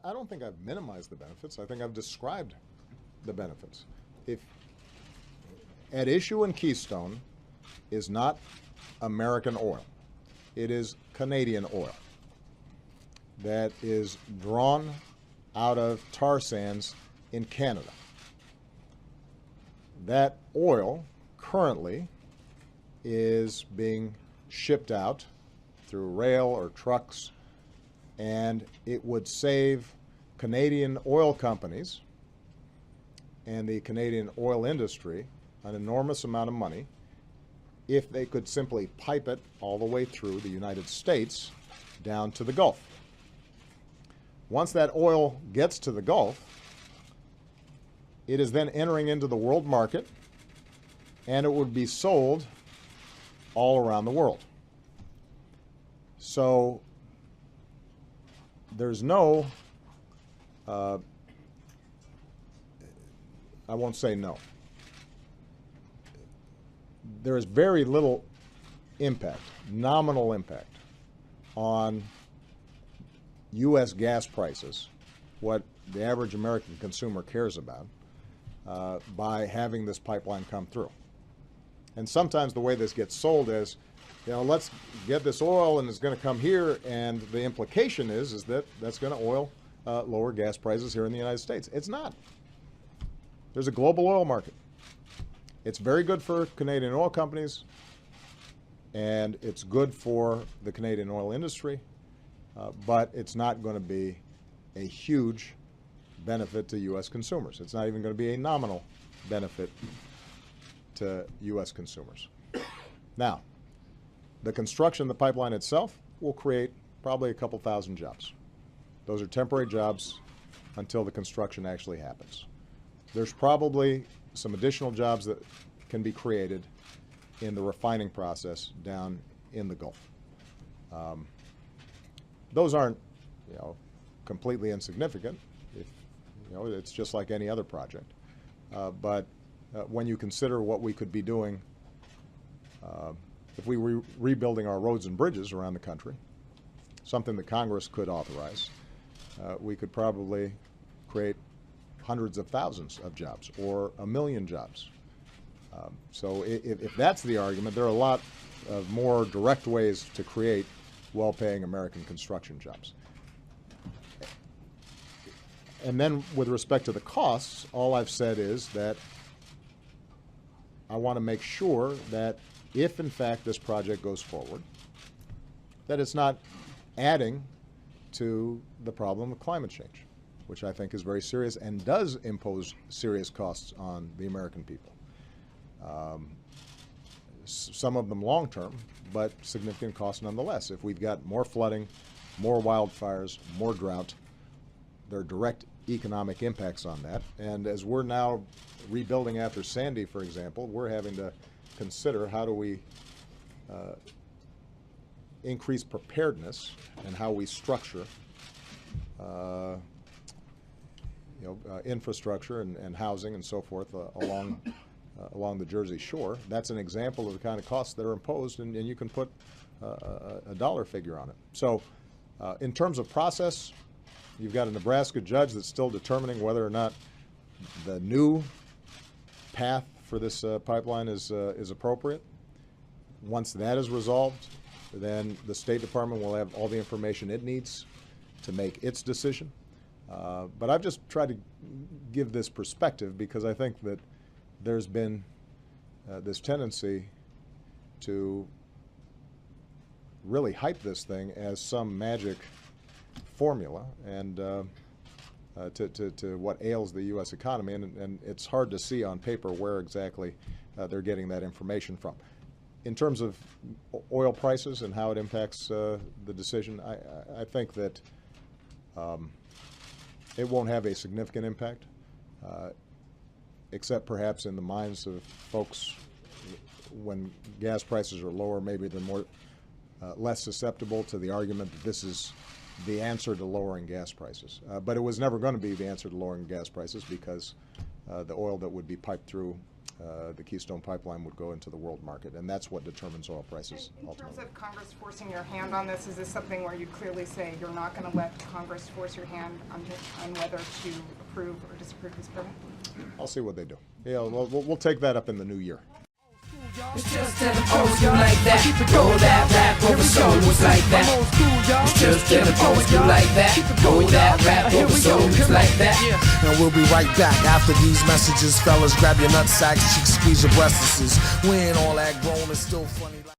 I don't think I've minimized the benefits. I think I've described the benefits. If at issue in Keystone is not American oil, it is Canadian oil that is drawn out of tar sands in Canada. That oil currently is being shipped out through rail or trucks, and it would save Canadian oil companies and the Canadian oil industry an enormous amount of money if they could simply pipe it all the way through the United States down to the Gulf. Once that oil gets to the Gulf, it is then entering into the world market, and it would be sold all around the world. So there's no, I won't say no. There is very little impact, nominal impact, on U.S. gas prices, what the average American consumer cares about, by having this pipeline come through. And sometimes the way this gets sold is, let's get this oil and it's going to come here, and the implication is that that's going to lower gas prices here in the United States. It's not. There's a global oil market. It's very good for Canadian oil companies, and it's good for the Canadian oil industry, but it's not going to be a huge benefit to U.S. consumers. It's not even going to be a nominal benefit to U.S. consumers. Now, the construction of the pipeline itself will create probably a couple thousand jobs. Those are temporary jobs until the construction actually happens. There's probably some additional jobs that can be created in the refining process down in the Gulf. Those aren't, completely insignificant. It's just like any other project. But when you consider what we could be doing if we were rebuilding our roads and bridges around the country, something that Congress could authorize, we could probably create hundreds of thousands of jobs or 1 million jobs. So if that's the argument, there are a lot of more direct ways to create well-paying American construction jobs. And then with respect to the costs, all I've said is that I want to make sure that if, in fact, this project goes forward, that it's not adding to the problem of climate change, which I think is very serious and does impose serious costs on the American people. Some of them long-term, but significant costs nonetheless. If we've got more flooding, more wildfires, more drought, there are direct economic impacts on that. And as we're now rebuilding after Sandy, for example, we're having to consider how do we increase preparedness and how we structure infrastructure and housing and so forth along the Jersey Shore. That's an example of the kind of costs that are imposed, and you can put a dollar figure on it. So in terms of process, you've got a Nebraska judge that's still determining whether or not the new path for this pipeline is appropriate. Once that is resolved, then the State Department will have all the information it needs to make its decision. But I've just tried to give this perspective because I think that there's been this tendency to really hype this thing as some magic formula and to what ails the U.S. economy, and it's hard to see on paper where exactly they're getting that information from. In terms of oil prices and how it impacts the decision, I think that it won't have a significant impact, except perhaps in the minds of folks when gas prices are lower, maybe they're more less susceptible to the argument that this is the answer to lowering gas prices. But it was never going to be the answer to lowering gas prices because the oil that would be piped through the Keystone pipeline would go into the world market, and that's what determines oil prices ultimately. In terms of Congress forcing your hand on this, is this something where you clearly say you're not going to let Congress force your hand on whether to approve or disapprove this permit? I'll see what they do. Yeah, we'll take that up in the new year. It's just that I'm old school like that. Go that rap over souls like that. It's just that I'm old school like that. Go that rap over souls like that. And we'll be right back after these messages. Fellas, grab your nut sacks, cheeks, squeeze your breasts. We ain't all that grown, it's still funny.